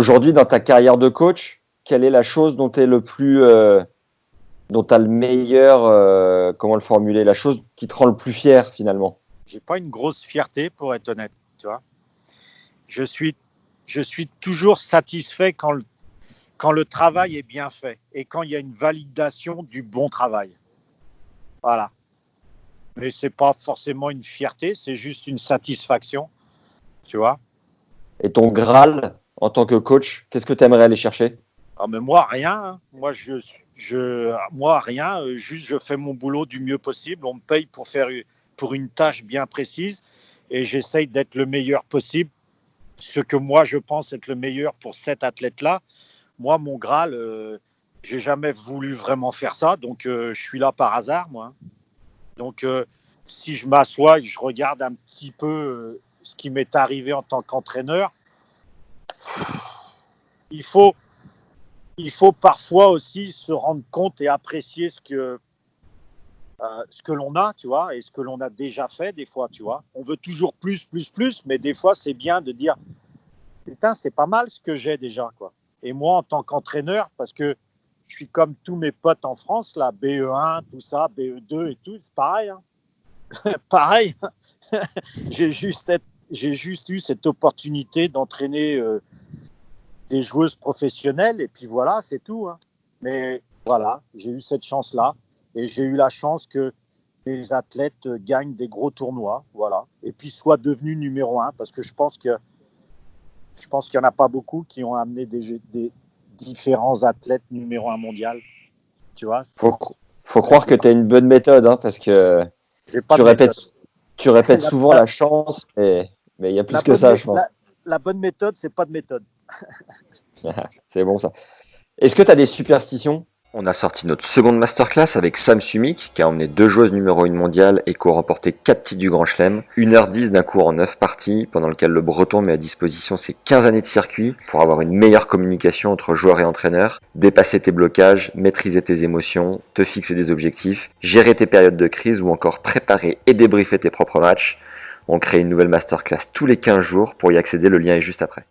Aujourd'hui, dans ta carrière de coach, quelle est la chose dont tu es le plus, dont tu as le meilleur, comment le formuler, la chose qui te rend le plus fier finalement? J'ai pas une grosse fierté pour être honnête, tu vois. Je suis, je suis toujours satisfait quand le travail est bien fait et quand il y a une validation du bon travail. Voilà. Mais c'est pas forcément une fierté, c'est juste une satisfaction, tu vois. Et ton Graal en tant que coach, qu'est-ce que tu aimerais aller chercher? Ah, mais moi, rien, hein. Moi, rien. Juste, je fais mon boulot du mieux possible. On me paye pour une tâche bien précise et j'essaye d'être le meilleur possible. Ce que moi, je pense être le meilleur pour cet athlète-là. Moi, mon Graal, j'ai jamais voulu vraiment faire ça. Donc, je suis là par hasard, moi. Donc, si je m'assois et que je regarde un petit peu ce qui m'est arrivé en tant qu'entraîneur, il faut, il faut parfois aussi se rendre compte et apprécier ce que l'on a, tu vois, et ce que l'on a déjà fait des fois, tu vois. On veut toujours plus, plus, plus, mais des fois, c'est bien de dire, putain, c'est pas mal ce que j'ai déjà, quoi. Et moi, en tant qu'entraîneur, parce que je suis comme tous mes potes en France, là, BE1, tout ça, BE2 et tout, c'est pareil, hein. Pareil, j'ai juste, j'ai juste eu cette opportunité d'entraîner des joueuses professionnelles et puis voilà, c'est tout, hein. Mais voilà, j'ai eu cette chance-là et j'ai eu la chance que les athlètes gagnent des gros tournois, voilà, et puis soient devenus numéro un parce que je pense qu'il n'y en a pas beaucoup qui ont amené des différents athlètes numéro un mondial, tu vois. Faut, faut croire que tu as une bonne méthode, hein, parce que J'ai pas tu de répètes, méthode. tu répètes La, souvent la, la chance, mais il y a la, plus que bonne, ça, je pense. la bonne méthode, c'est pas de méthode. C'est bon ça. Est-ce que tu as des superstitions? On a sorti notre seconde masterclass avec Sam Sumik, qui a emmené 2 joueuses numéro 1 mondiale et qui a remporté 4 titres du Grand Chelem. 1h10 d'un cours en 9 parties, pendant lequel le Breton met à disposition ses 15 années de circuit pour avoir une meilleure communication entre joueurs et entraîneurs, dépasser tes blocages, maîtriser tes émotions, te fixer des objectifs, gérer tes périodes de crise ou encore préparer et débriefer tes propres matchs. On crée une nouvelle masterclass tous les 15 jours. Pour y accéder, le lien est juste après.